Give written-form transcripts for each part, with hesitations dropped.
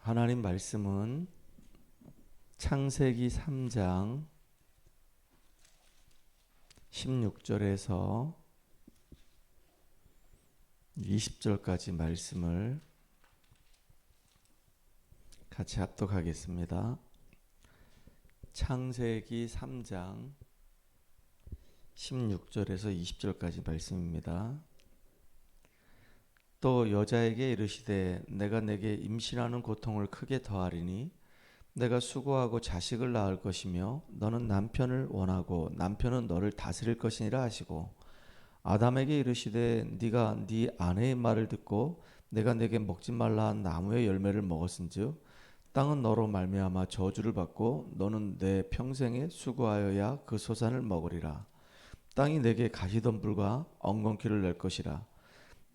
하나님 말씀은 창세기 3장 16절에서 20절까지 말씀을 같이 합독하겠습니다. 창세기 3장 16절에서 20절까지 말씀입니다. 또 여자에게 이르시되 내가 내게 임신하는 고통을 크게 더하리니 내가 수고하고 자식을 낳을 것이며 너는 남편을 원하고 남편은 너를 다스릴 것이니라 하시고 아담에게 이르시되 네가 네 아내의 말을 듣고 내가 내게 먹지 말라 한 나무의 열매를 먹었은즉 땅은 너로 말미암아 저주를 받고 너는 내 평생에 수고하여야 그 소산을 먹으리라. 땅이 내게 가시덤불과 엉겅퀴를 낼 것이라.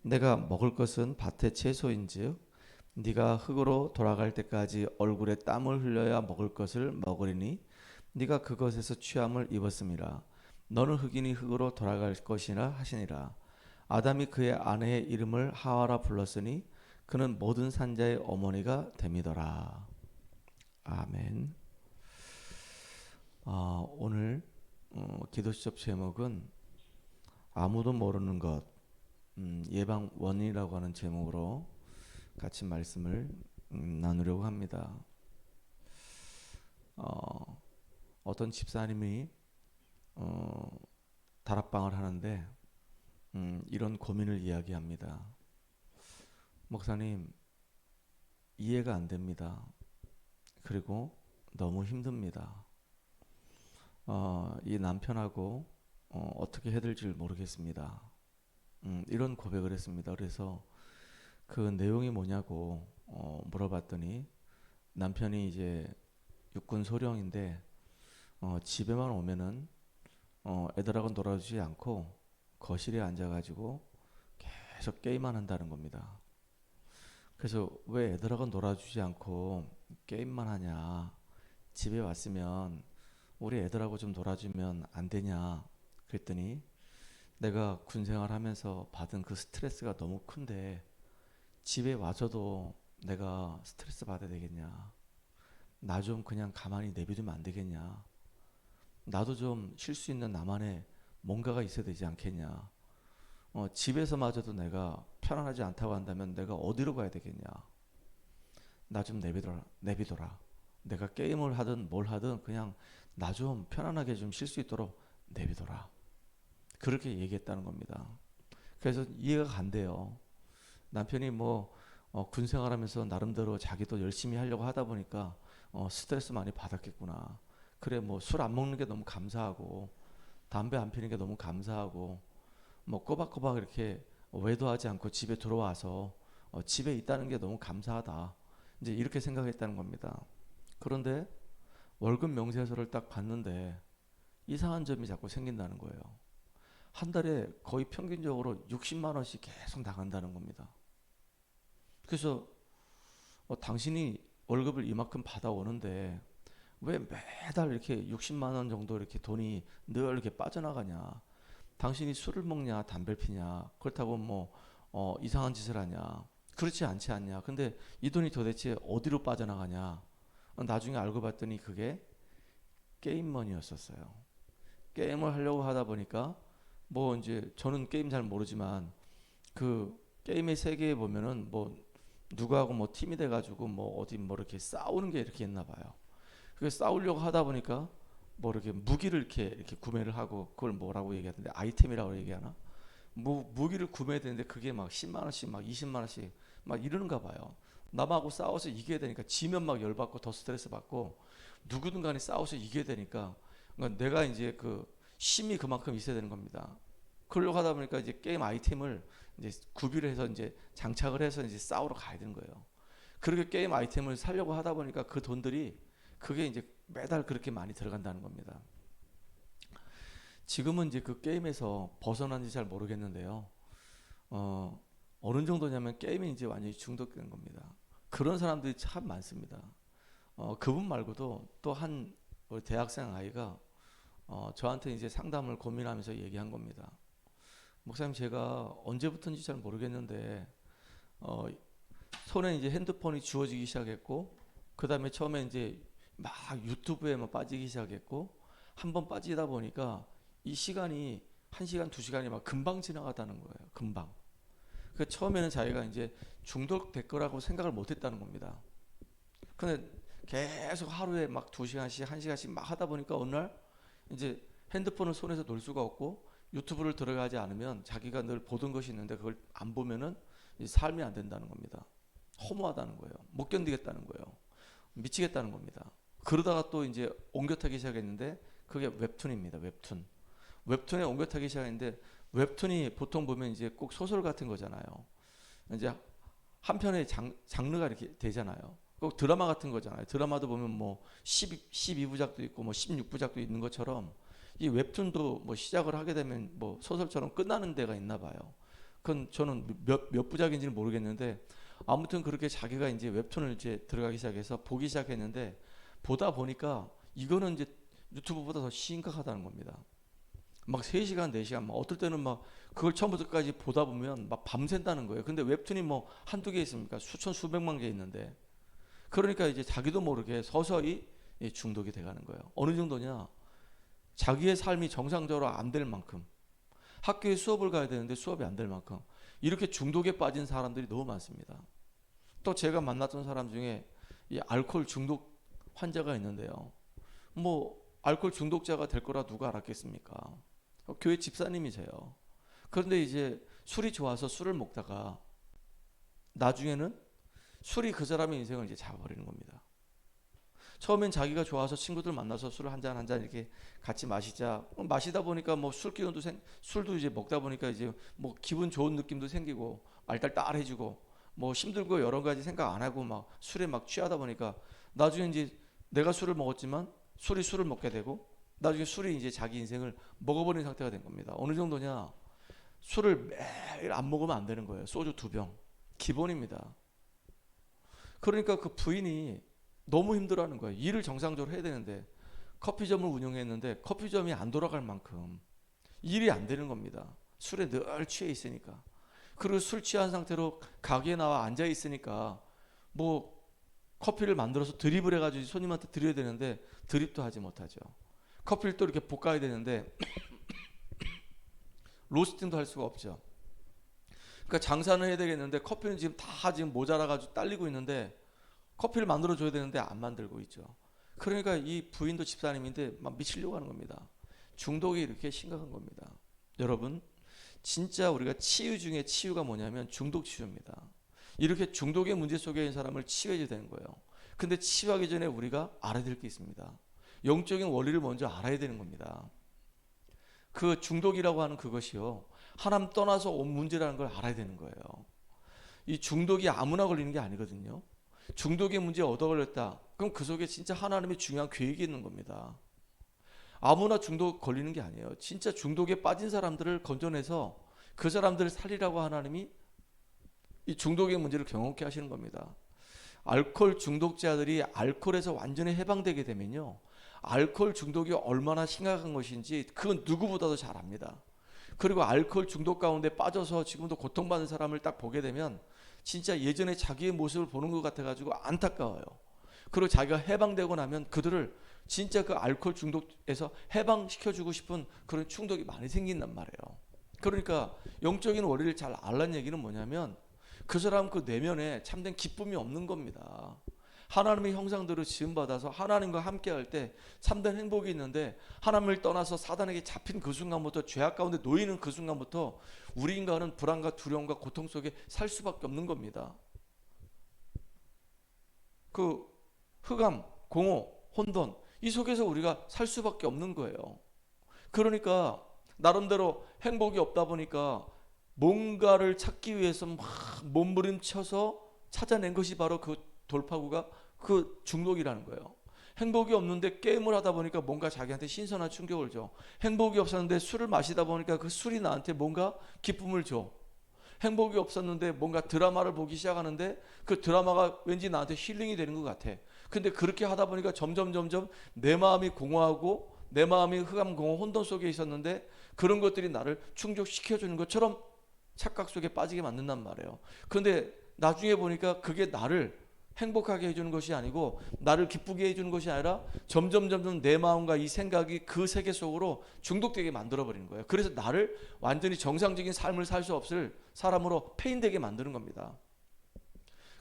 내가 먹을 것은 밭의 채소인즉 네가 흙으로 돌아갈 때까지 얼굴에 땀을 흘려야 먹을 것을 먹으리니 네가 그것에서 취함을 입었음이라. 너는 흙이니 흙으로 돌아갈 것이라 하시니라. 아담이 그의 아내의 이름을 하와라 불렀으니 그는 모든 산자의 어머니가 됨이더라. 아멘. 오늘 기도 시접 제목은 아무도 모르는 것 예방 원인이라고 하는 제목으로 같이 말씀을 나누려고 합니다. 어떤 집사님이 다락방을 하는데 이런 고민을 이야기합니다. 목사님, 이해가 안 됩니다. 그리고 너무 힘듭니다. 이 남편하고 어떻게 해야 될지 모르겠습니다. 이런 고백을 했습니다. 그래서 그 내용이 뭐냐고 물어봤더니 남편이 이제 육군 소령인데 집에만 오면은 애들하고 놀아주지 않고 거실에 앉아가지고 계속 게임만 한다는 겁니다. 그래서 왜 애들하고 놀아주지 않고 게임만 하냐? 집에 왔으면 우리 애들하고 좀 놀아주면 안 되냐? 그랬더니 내가 군 생활하면서 받은 그 스트레스가 너무 큰데 집에 와서도 내가 스트레스 받아야 되겠냐? 나 좀 그냥 가만히 내비두면 안 되겠냐? 나도 좀 쉴 수 있는 나만의 뭔가가 있어야 되지 않겠냐? 집에서마저도 내가 편안하지 않다고 한다면 내가 어디로 가야 되겠냐? 나 좀 내비둬라. 내가 게임을 하든 뭘 하든 그냥 나 좀 편안하게 좀 쉴 수 있도록 내비둬라. 그렇게 얘기했다는 겁니다. 그래서 이해가 간대요. 남편이 군 생활하면서 나름대로 자기도 열심히 하려고 하다 보니까 스트레스 많이 받았겠구나. 그래 술 안 먹는 게 너무 감사하고 담배 안 피는 게 너무 감사하고 꼬박꼬박 이렇게 외도하지 않고 집에 들어와서 집에 있다는 게 너무 감사하다. 이제 이렇게 생각했다는 겁니다. 그런데 월급 명세서를 딱 봤는데 이상한 점이 자꾸 생긴다는 거예요. 한 달에 거의 평균적으로 60만 원씩 계속 나간다는 겁니다. 그래서 당신이 월급을 이만큼 받아오는데 왜 매달 이렇게 60만 원 정도 이렇게 돈이 늘 이렇게 빠져나가냐? 당신이 술을 먹냐, 담배를 피냐? 그렇다고 이상한 짓을 하냐? 그렇지 않지 않냐? 근데 이 돈이 도대체 어디로 빠져나가냐? 나중에 알고 봤더니 그게 게임머니였었어요. 게임을 하려고 하다 보니까 이제 저는 게임 잘 모르지만 그 게임의 세계에 보면은 누구하고 팀이 돼가지고 어디 이렇게 싸우는 게 이렇게 있나 봐요. 그게 싸우려고 하다 보니까 이렇게 무기를 이렇게 구매를 하고 그걸 뭐라고 얘기하던데 아이템이라고 얘기하나? 무기를 구매해야 되는데 그게 막 10만 원씩 막 20만 원씩 막 이러는가 봐요. 남하고 싸워서 이겨야 되니까 지면 막 열받고 더 스트레스 받고 누구든 간에 싸워서 이겨야 되니까 그러니까 내가 이제 그 힘이 그만큼 있어야 되는 겁니다. 그러려고 하다 보니까 이제 게임 아이템을 이제 구비를 해서 이제 장착을 해서 이제 싸우러 가야 되는 거예요. 그렇게 게임 아이템을 사려고 하다 보니까 그 돈들이 그게 이제 매달 그렇게 많이 들어간다는 겁니다. 지금은 이제 그 게임에서 벗어난지 잘 모르겠는데요. 어느 정도냐면 게임에 이제 완전히 중독된 겁니다. 그런 사람들이 참 많습니다. 그분 말고도 또 한 우리 대학생 아이가 저한테 이제 상담을 고민하면서 얘기한 겁니다. 목사님, 제가 언제부터인지 잘 모르겠는데 손에 이제 핸드폰이 주어지기 시작했고, 그 다음에 처음에 이제 막 유튜브에 막 빠지기 시작했고, 한번 빠지다 보니까 이 시간이 1시간, 2시간이 막 금방 지나가다는 거예요. 금방. 그 처음에는 자기가 이제 중독될 거라고 생각을 못 했다는 겁니다. 근데 계속 하루에 막 2시간씩, 1시간씩 막 하다 보니까 어느 날 이제 핸드폰을 손에서 놓을 수가 없고 유튜브를 들어가지 않으면 자기가 늘 보던 것이 있는데 그걸 안 보면은 삶이 안 된다는 겁니다. 허무하다는 거예요. 못 견디겠다는 거예요. 미치겠다는 겁니다. 그러다가 또 이제 옮겨 타기 시작했는데 그게 웹툰입니다. 웹툰. 웹툰에 옮겨 타기 시작했는데 웹툰이 보통 보면 이제 꼭 소설 같은 거잖아요. 이제 한 편의 장르가 이렇게 되잖아요. 꼭 드라마 같은 거잖아요. 드라마도 보면 뭐 12부작도 있고 뭐 16부작도 있는 것처럼 이 웹툰도 뭐 시작을 하게 되면 뭐 소설처럼 끝나는 데가 있나 봐요. 그건 저는 몇 부작인지는 모르겠는데 아무튼 그렇게 자기가 이제 웹툰을 이제 들어가기 시작해서 보기 시작했는데 보다 보니까 이거는 이제 유튜브보다 더 심각하다는 겁니다. 막 3시간, 4시간, 막 어떨 때는 막 그걸 처음부터 끝까지 보다 보면 막 밤샌다는 거예요. 근데 웹툰이 뭐 한두 개 있습니까? 수천, 수백만 개 있는데. 그러니까 이제 자기도 모르게 서서히 중독이 돼가는 거예요. 어느 정도냐? 자기의 삶이 정상적으로 안 될 만큼, 학교에 수업을 가야 되는데 수업이 안 될 만큼 이렇게 중독에 빠진 사람들이 너무 많습니다. 또 제가 만났던 사람 중에 이 알코올 중독 환자가 있는데요. 뭐 알코올 중독자가 될 거라 누가 알았겠습니까? 교회 집사님이세요. 그런데 이제 술이 좋아서 술을 먹다가 나중에는 술이 그 사람의 인생을 이제 잡아버리는 겁니다. 처음엔 자기가 좋아서 친구들 만나서 술을 한 잔 한 잔 이렇게 같이 마시자. 마시다 보니까 뭐 술 기운도 술도 이제 먹다 보니까 이제 뭐 기분 좋은 느낌도 생기고 알딸딸해지고 뭐 힘들고 여러 가지 생각 안 하고 막 술에 막 취하다 보니까 나중에 이제 내가 술을 먹었지만 술이 술을 먹게 되고 나중에 술이 이제 자기 인생을 먹어버린 상태가 된 겁니다. 어느 정도냐? 술을 매일 안 먹으면 안 되는 거예요. 소주 2병 기본입니다. 그러니까 그 부인이 너무 힘들어하는 거예요. 일을 정상적으로 해야 되는데 커피점을 운영했는데 커피점이 안 돌아갈 만큼 일이 안 되는 겁니다. 술에 늘 취해 있으니까. 그리고 술 취한 상태로 가게에 나와 앉아 있으니까 뭐 커피를 만들어서 드립을 해가지고 손님한테 드려야 되는데 드립도 하지 못하죠. 커피를 또 이렇게 볶아야 되는데 로스팅도 할 수가 없죠. 그러니까 장사는 해야 되겠는데 커피는 지금 다 지금 모자라가지고 딸리고 있는데 커피를 만들어줘야 되는데 안 만들고 있죠. 그러니까 이 부인도 집사님인데 막 미치려고 하는 겁니다. 중독이 이렇게 심각한 겁니다. 여러분, 진짜 우리가 치유 중에 치유가 뭐냐면 중독 치유입니다. 이렇게 중독의 문제 속에 있는 사람을 치유해야 되는 거예요. 근데 치유하기 전에 우리가 알아야 될 게 있습니다. 영적인 원리를 먼저 알아야 되는 겁니다. 그 중독이라고 하는 그것이요, 하나님 떠나서 온 문제라는 걸 알아야 되는 거예요. 이 중독이 아무나 걸리는 게 아니거든요. 중독의 문제에 얻어 걸렸다. 그럼 그 속에 진짜 하나님의 중요한 계획이 있는 겁니다. 아무나 중독 걸리는 게 아니에요. 진짜 중독에 빠진 사람들을 건져내서 그 사람들을 살리라고 하나님이 이 중독의 문제를 경험케 하시는 겁니다. 알코올 중독자들이 알코올에서 완전히 해방되게 되면요, 알코올 중독이 얼마나 심각한 것인지 그건 누구보다도 잘 압니다. 그리고 알코올 중독 가운데 빠져서 지금도 고통받는 사람을 딱 보게 되면 진짜 예전에 자기의 모습을 보는 것 같아가지고 안타까워요. 그리고 자기가 해방되고 나면 그들을 진짜 그 알코올 중독에서 해방시켜주고 싶은 그런 충동이 많이 생긴단 말이에요. 그러니까 영적인 원리를 잘 알라는 얘기는 뭐냐면 그 사람 그 내면에 참된 기쁨이 없는 겁니다. 하나님의 형상대로 지음받아서 하나님과 함께할 때 참된 행복이 있는데 하나님을 떠나서 사단에게 잡힌 그 순간부터, 죄악 가운데 놓이는 그 순간부터 우리 인간은 불안과 두려움과 고통 속에 살 수밖에 없는 겁니다. 그 흑암, 공허, 혼돈, 이 속에서 우리가 살 수밖에 없는 거예요. 그러니까 나름대로 행복이 없다 보니까 뭔가를 찾기 위해서 막 몸부림쳐서 찾아낸 것이 바로 그 돌파구가 그 중독이라는 거예요. 행복이 없는데 게임을 하다 보니까 뭔가 자기한테 신선한 충격을 줘. 행복이 없었는데 술을 마시다 보니까 그 술이 나한테 뭔가 기쁨을 줘. 행복이 없었는데 뭔가 드라마를 보기 시작하는데 그 드라마가 왠지 나한테 힐링이 되는 것 같아. 근데 그렇게 하다 보니까 점점 내 마음이 공허하고 내 마음이 흑암 공허 혼돈 속에 있었는데 그런 것들이 나를 충족시켜주는 것처럼 착각 속에 빠지게 만든단 말이에요. 그런데 나중에 보니까 그게 나를 행복하게 해주는 것이 아니고 나를 기쁘게 해주는 것이 아니라 점점 내 마음과 이 생각이 그 세계 속으로 중독되게 만들어버리는 거예요. 그래서 나를 완전히 정상적인 삶을 살 수 없을 사람으로 폐인되게 만드는 겁니다.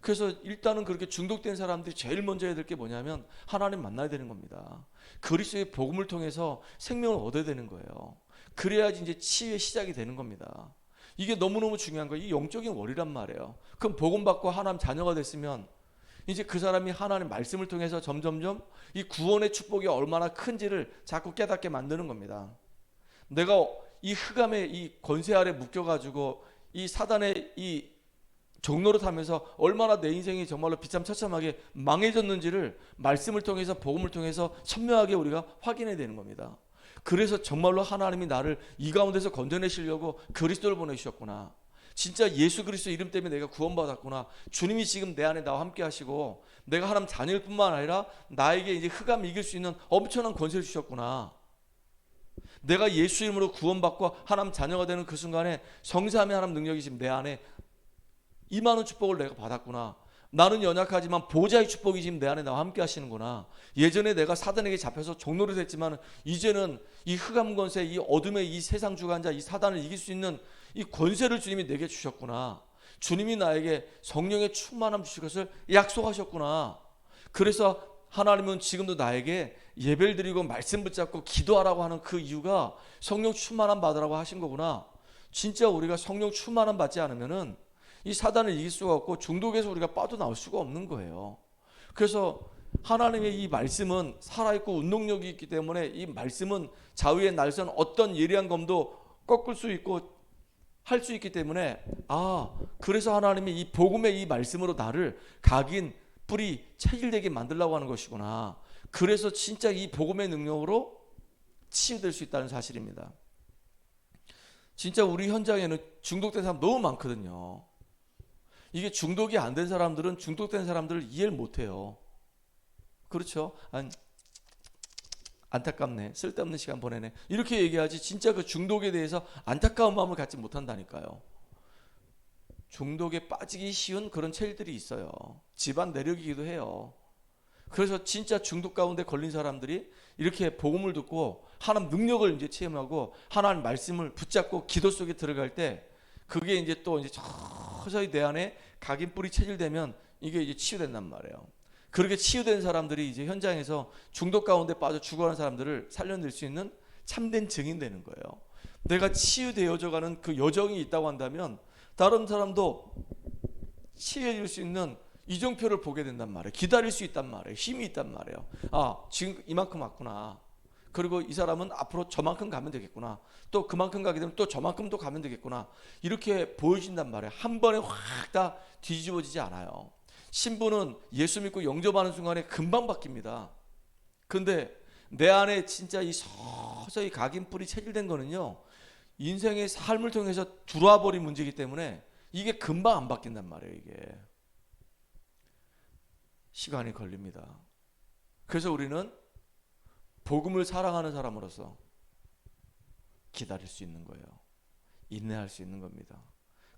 그래서 일단은 그렇게 중독된 사람들이 제일 먼저 해야 될 게 뭐냐면 하나님 만나야 되는 겁니다. 그리스도의 복음을 통해서 생명을 얻어야 되는 거예요. 그래야지 이제 치유의 시작이 되는 겁니다. 이게 너무너무 중요한 거예요. 이 영적인 원리란 말이에요. 그럼 복음 받고 하나님 자녀가 됐으면 이제 그 사람이 하나님 말씀을 통해서 점점점 이 구원의 축복이 얼마나 큰지를 자꾸 깨닫게 만드는 겁니다. 내가 이 흑암의 이 권세 아래 묶여가지고 이 사단의 이 종로를 타면서 얼마나 내 인생이 정말로 비참처참하게 망해졌는지를 말씀을 통해서 복음을 통해서 선명하게 우리가 확인해야 되는 겁니다. 그래서 정말로 하나님이 나를 이 가운데서 건져내시려고 그리스도를 보내주셨구나. 진짜 예수 그리스도 이름 때문에 내가 구원받았구나. 주님이 지금 내 안에 나와 함께 하시고 내가 하나님 자녀일 뿐만 아니라 나에게 이제 흑암 이길 수 있는 엄청난 권세를 주셨구나. 내가 예수 이름으로 구원받고 하나님 자녀가 되는 그 순간에 성삼위 하나님 능력이 지금 내 안에 임하는 축복을 내가 받았구나. 나는 연약하지만 보좌의 축복이 지금 내 안에 나와 함께 하시는구나. 예전에 내가 사단에게 잡혀서 종노릇 했지만 이제는 이 흑암 권세, 이 어둠의 이 세상 주관자, 이 사단을 이길 수 있는 이 권세를 주님이 내게 주셨구나. 주님이 나에게 성령의 충만함 주실 것을 약속하셨구나. 그래서 하나님은 지금도 나에게 예배를 드리고 말씀 붙잡고 기도하라고 하는 그 이유가 성령 충만함 받으라고 하신 거구나. 진짜 우리가 성령 충만함 받지 않으면은 이 사단을 이길 수가 없고 중독에서 우리가 빠져나올 수가 없는 거예요. 그래서 하나님의 이 말씀은 살아있고 운동력이 있기 때문에 이 말씀은 좌우의 날선 어떤 예리한 검도 꺾을 수 있고 할 수 있기 때문에 그래서 하나님이 이 복음의 이 말씀으로 나를 각인 뿌리 체질되게 만들려고 하는 것이구나. 그래서 진짜 이 복음의 능력으로 치유될 수 있다는 사실입니다. 진짜 우리 현장에는 중독된 사람 너무 많거든요. 이게 중독이 안 된 사람들은 중독된 사람들을 이해를 못해요. 그렇죠? 안타깝네, 쓸데없는 시간 보내네, 이렇게 얘기하지 진짜 그 중독에 대해서 안타까운 마음을 갖지 못한다니까요. 중독에 빠지기 쉬운 그런 체질들이 있어요. 집안 내력이기도 해요. 그래서 진짜 중독 가운데 걸린 사람들이 이렇게 복음을 듣고 하나님 능력을 이제 체험하고 하나님 말씀을 붙잡고 기도 속에 들어갈 때 그게 이제 또 이제 서서히 내 안에 각인 뿌리 체질되면 이게 이제 치유된단 말이에요. 그렇게 치유된 사람들이 이제 현장에서 중독 가운데 빠져 죽어가는 사람들을 살려낼 수 있는 참된 증인 되는 거예요. 내가 치유되어져 가는 그 여정이 있다고 한다면 다른 사람도 치유해줄 수 있는 이정표를 보게 된단 말이에요. 기다릴 수 있단 말이에요. 힘이 있단 말이에요. 지금 이만큼 왔구나. 그리고 이 사람은 앞으로 저만큼 가면 되겠구나. 또 그만큼 가게 되면 또 저만큼 또 가면 되겠구나. 이렇게 보여진단 말이에요. 한 번에 확 다 뒤집어지지 않아요. 신부는 예수 믿고 영접하는 순간에 금방 바뀝니다. 근데 내 안에 진짜 이 서서히 각인 뿌리 체질된 거는요, 인생의 삶을 통해서 들어와 버린 문제이기 때문에 이게 금방 안 바뀐단 말이에요. 이게 시간이 걸립니다. 그래서 우리는 복음을 사랑하는 사람으로서 기다릴 수 있는 거예요. 인내할 수 있는 겁니다.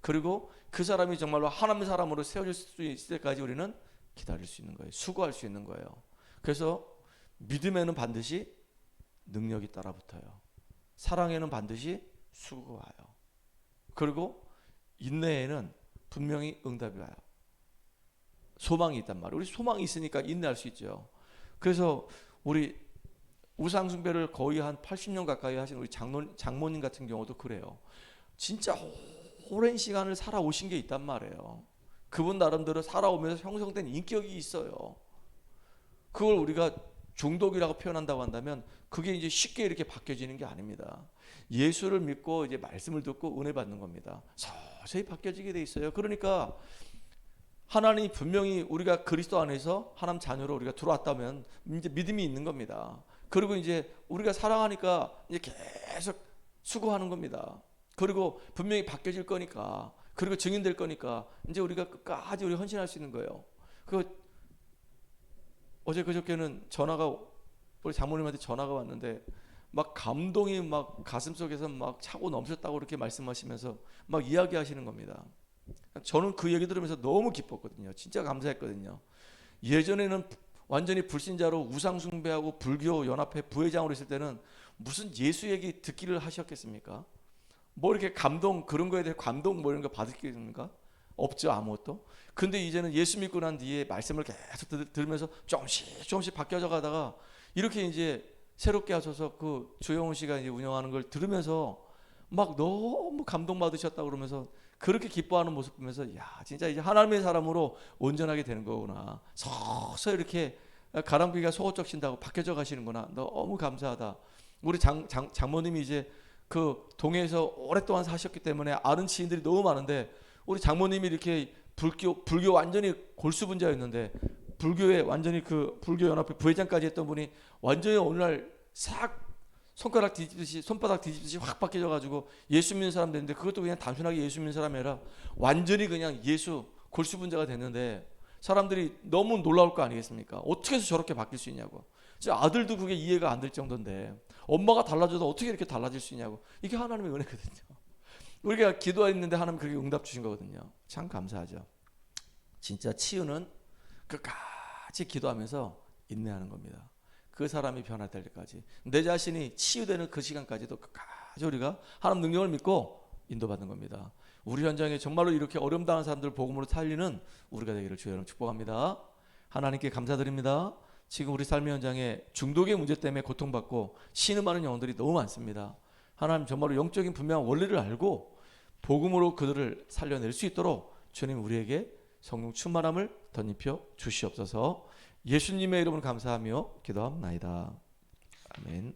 그리고 그 사람이 정말로 하나님의 사람으로 세워질 수 있을 때까지 우리는 기다릴 수 있는 거예요. 수고할 수 있는 거예요. 그래서 믿음에는 반드시 능력이 따라붙어요. 사랑에는 반드시 수고가 와요. 그리고 인내에는 분명히 응답이 와요. 소망이 있단 말이에요. 우리 소망이 있으니까 인내할 수 있죠. 그래서 우리 우상숭배를 거의 한 80년 가까이 하신 우리 장모님 같은 경우도 그래요. 진짜 오랜 시간을 살아오신 게 있단 말이에요. 그분 나름대로 살아오면서 형성된 인격이 있어요. 그걸 우리가 중독이라고 표현한다고 한다면 그게 이제 쉽게 이렇게 바뀌어지는 게 아닙니다. 예수를 믿고 이제 말씀을 듣고 은혜 받는 겁니다. 서서히 바뀌어지게 돼 있어요. 그러니까 하나님이 분명히 우리가 그리스도 안에서 하나님 자녀로 우리가 들어왔다면 이제 믿음이 있는 겁니다. 그리고 이제 우리가 사랑하니까 이제 계속 수고하는 겁니다. 그리고 분명히 바뀌어질 거니까, 그리고 증인될 거니까 이제 우리가 끝까지 우리 헌신할 수 있는 거예요. 어제 그저께는 우리 장모님한테 전화가 왔는데 막 감동이 막 가슴속에서 막 차고 넘쳤다고 그렇게 말씀하시면서 막 이야기하시는 겁니다. 저는 그 얘기 들으면서 너무 기뻤거든요. 진짜 감사했거든요. 예전에는 완전히 불신자로 우상숭배하고 불교 연합회 부회장으로 있을 때는 무슨 예수 얘기 듣기를 하셨겠습니까? 뭐 이렇게 감동, 그런 거에 대해 감동 뭐 이런 거 받을겠습니까? 없죠, 아무것도. 근데 이제는 예수 믿고 난 뒤에 말씀을 계속 들으면서 조금씩 바뀌어져 가다가 이렇게 이제 새롭게 하셔서 그 조영훈 씨가 이제 운영하는 걸 들으면서 막 너무 감동받으셨다 그러면서 그렇게 기뻐하는 모습 보면서 야, 진짜 이제 하나님의 사람으로 온전하게 되는 거구나. 서서 이렇게 가랑비가 속옷 적신다고 바뀌어져 가시는구나. 너무 감사하다. 우리 장모님이 이제 그 동해에서 오랫동안 사셨기 때문에 아는 지인들이 너무 많은데 우리 장모님이 이렇게 불교 완전히 골수분자였는데 불교에 완전히 그 불교 연합회 부회장까지 했던 분이 완전히 어느 날 싹 손바닥 뒤집듯이 확 바뀌어 가지고 예수 믿는 사람 됐는데 그것도 그냥 단순하게 예수 믿는 사람이 아니라 완전히 그냥 예수 골수분자가 됐는데 사람들이 너무 놀라울 거 아니겠습니까? 어떻게 해서 저렇게 바뀔 수 있냐고. 아들도 그게 이해가 안 될 정도인데 엄마가 달라져도 어떻게 이렇게 달라질 수 있냐고. 이게 하나님의 은혜거든요. 우리가 기도했는데 하나님 그렇게 응답 주신 거거든요. 참 감사하죠. 진짜 치유는 끝까지 기도하면서 인내하는 겁니다. 그 사람이 변화될 때까지 내 자신이 치유되는 그 시간까지도 끝까지 우리가 하나님 능력을 믿고 인도받는 겁니다. 우리 현장에 정말로 이렇게 어려움 당한 사람들 복음으로 살리는 우리가 되기를 주의 이름으로 축복합니다. 하나님께 감사드립니다. 지금 우리 삶의 현장에 중독의 문제 때문에 고통받고 신음하는 영혼들이 너무 많습니다. 하나님 정말로 영적인 분명한 원리를 알고 복음으로 그들을 살려낼 수 있도록 주님 우리에게 성령 충만함을 덧입혀 주시옵소서. 예수님의 이름으로 감사하며 기도합나이다. 아멘.